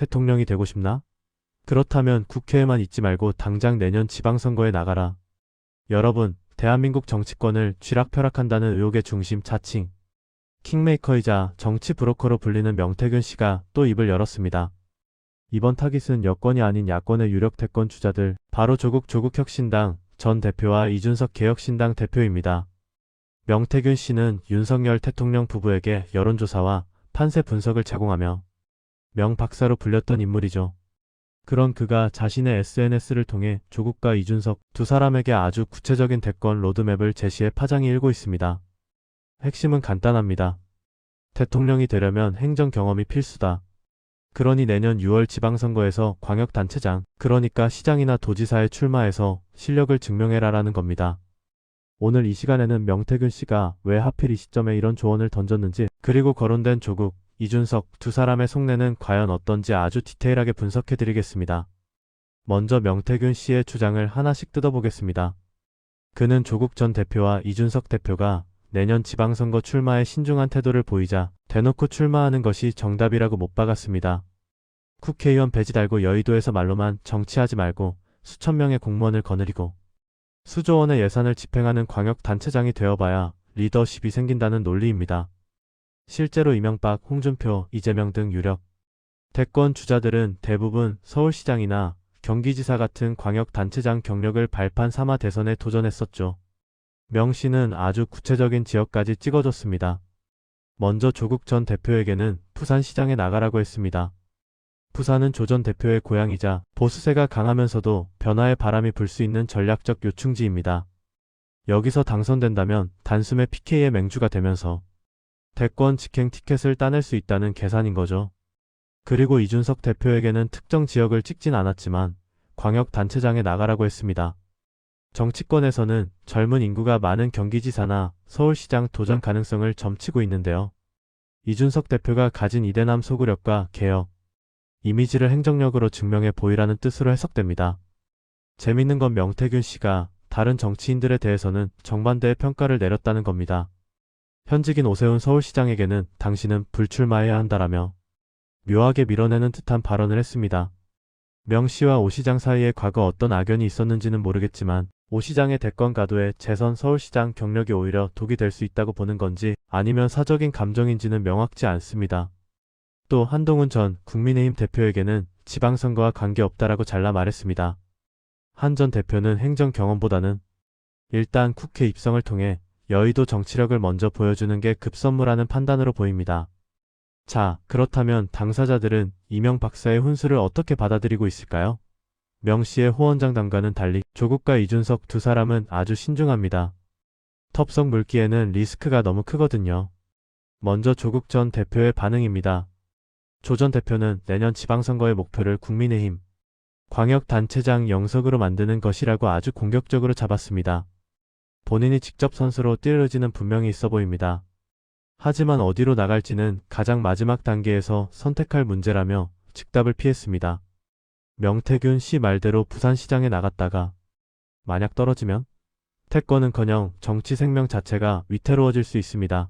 대통령이 되고 싶나? 그렇다면 국회에만 있지 말고 당장 내년 지방선거에 나가라. 여러분, 대한민국 정치권을 쥐락펴락한다는 의혹의 중심 자칭 킹메이커이자 정치 브로커로 불리는 명태균 씨가 또 입을 열었습니다. 이번 타깃은 여권이 아닌 야권의 유력 대권 주자들, 바로 조국혁신당 전 대표와 이준석 개혁신당 대표입니다. 명태균 씨는 윤석열 대통령 부부에게 여론조사와 판세 분석을 제공하며 명 박사로 불렸던 인물이죠. 그런 그가 자신의 SNS를 통해 조국과 이준석 두 사람에게 아주 구체적인 대권 로드맵을 제시해 파장이 일고 있습니다. 핵심은 간단합니다. 대통령이 되려면 행정 경험이 필수다. 그러니 내년 6월 지방선거에서 광역단체장, 그러니까 시장이나 도지사에 출마해서 실력을 증명해라라는 겁니다. 오늘 이 시간에는 명태균 씨가 왜 하필 이 시점에 이런 조언을 던졌는지, 그리고 거론된 조국, 이준석 두 사람의 속내는 과연 어떤지 아주 디테일하게 분석해드리겠습니다. 먼저 명태균 씨의 주장을 하나씩 뜯어보겠습니다. 그는 조국 전 대표와 이준석 대표가 내년 지방선거 출마에 신중한 태도를 보이자 대놓고 출마하는 것이 정답이라고 못 박았습니다. 국회의원 배지 달고 여의도에서 말로만 정치하지 말고 수천 명의 공무원을 거느리고 수조 원의 예산을 집행하는 광역단체장이 되어봐야 리더십이 생긴다는 논리입니다. 실제로 이명박, 홍준표, 이재명 등 유력 대권 주자들은 대부분 서울시장이나 경기지사 같은 광역단체장 경력을 발판 삼아 대선에 도전했었죠. 명 씨는 아주 구체적인 지역까지 찍어줬습니다. 먼저 조국 전 대표에게는 부산시장에 나가라고 했습니다. 부산은 조 전 대표의 고향이자 보수세가 강하면서도 변화의 바람이 불 수 있는 전략적 요충지입니다. 여기서 당선된다면 단숨에 PK의 맹주가 되면서 대권 직행 티켓을 따낼 수 있다는 계산인 거죠. 그리고 이준석 대표에게는 특정 지역을 찍진 않았지만 광역단체장에 나가라고 했습니다. 정치권에서는 젊은 인구가 많은 경기지사나 서울시장 도전 가능성을 점치고 있는데요. 이준석 대표가 가진 이대남 소구력과 개혁, 이미지를 행정력으로 증명해 보이라는 뜻으로 해석됩니다. 재밌는 건 명태균 씨가 다른 정치인들에 대해서는 정반대의 평가를 내렸다는 겁니다. 현직인 오세훈 서울시장에게는 당신은 불출마해야 한다라며 묘하게 밀어내는 듯한 발언을 했습니다. 명 씨와 오 시장 사이에 과거 어떤 악연이 있었는지는 모르겠지만 오 시장의 대권 가도에 재선 서울시장 경력이 오히려 독이 될 수 있다고 보는 건지 아니면 사적인 감정인지는 명확지 않습니다. 또 한동훈 전 국민의힘 대표에게는 지방선거와 관계없다라고 잘라 말했습니다. 한 전 대표는 행정 경험보다는 일단 국회 입성을 통해 여의도 정치력을 먼저 보여주는 게 급선무라는 판단으로 보입니다. 자, 그렇다면 당사자들은 이명 박사의 훈수를 어떻게 받아들이고 있을까요? 명 씨의 호언장담과는 달리 조국과 이준석 두 사람은 아주 신중합니다. 텁석 물기에는 리스크가 너무 크거든요. 먼저 조국 전 대표의 반응입니다. 조 전 대표는 내년 지방선거의 목표를 국민의힘 광역단체장 영석으로 만드는 것이라고 아주 공격적으로 잡았습니다. 본인이 직접 선수로 뛸 의지는 분명히 있어 보입니다. 하지만 어디로 나갈지는 가장 마지막 단계에서 선택할 문제라며 즉답을 피했습니다. 명태균 씨 말대로 부산시장에 나갔다가 만약 떨어지면 태권은커녕 정치 생명 자체가 위태로워질 수 있습니다.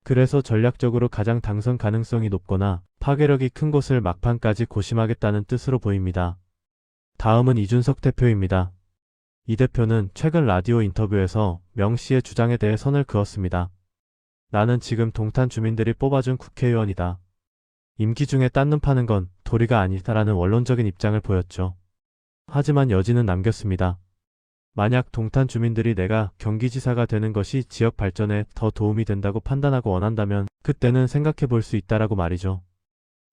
그래서 전략적으로 가장 당선 가능성이 높거나 파괴력이 큰 곳을 막판까지 고심하겠다는 뜻으로 보입니다. 다음은 이준석 대표입니다. 이 대표는 최근 라디오 인터뷰에서 명 씨의 주장에 대해 선을 그었습니다. 나는 지금 동탄 주민들이 뽑아준 국회의원이다. 임기 중에 딴 눈 파는 건 도리가 아니다라는 원론적인 입장을 보였죠. 하지만 여지는 남겼습니다. 만약 동탄 주민들이 내가 경기지사가 되는 것이 지역 발전에 더 도움이 된다고 판단하고 원한다면 그때는 생각해 볼 수 있다라고 말이죠.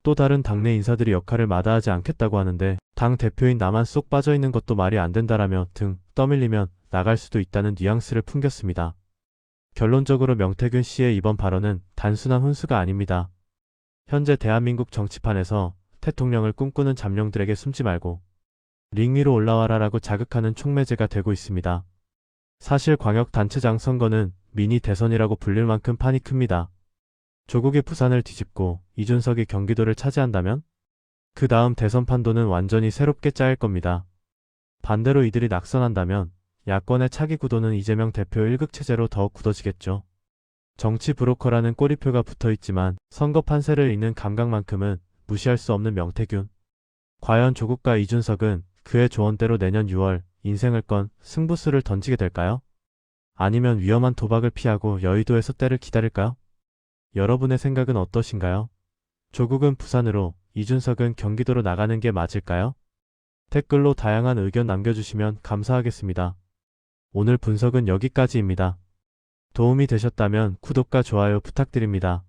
또 다른 당내 인사들이 역할을 마다하지 않겠다고 하는데 당 대표인 나만 쏙 빠져있는 것도 말이 안 된다라며 등 떠밀리면 나갈 수도 있다는 뉘앙스를 풍겼습니다. 결론적으로 명태균 씨의 이번 발언은 단순한 훈수가 아닙니다. 현재 대한민국 정치판에서 대통령을 꿈꾸는 잠룡들에게 숨지 말고 링 위로 올라와라라고 자극하는 촉매제가 되고 있습니다. 사실 광역단체장 선거는 미니 대선이라고 불릴 만큼 판이 큽니다. 조국이 부산을 뒤집고 이준석이 경기도를 차지한다면 그 다음 대선 판도는 완전히 새롭게 짜일 겁니다. 반대로 이들이 낙선한다면 야권의 차기 구도는 이재명 대표 1극 체제로 더욱 굳어지겠죠. 정치 브로커라는 꼬리표가 붙어있지만 선거 판세를 읽는 감각만큼은 무시할 수 없는 명태균. 과연 조국과 이준석은 그의 조언대로 내년 6월 인생을 건 승부수를 던지게 될까요? 아니면 위험한 도박을 피하고 여의도에서 때를 기다릴까요? 여러분의 생각은 어떠신가요? 조국은 부산으로, 이준석은 경기도로 나가는 게 맞을까요? 댓글로 다양한 의견 남겨주시면 감사하겠습니다. 오늘 분석은 여기까지입니다. 도움이 되셨다면 구독과 좋아요 부탁드립니다.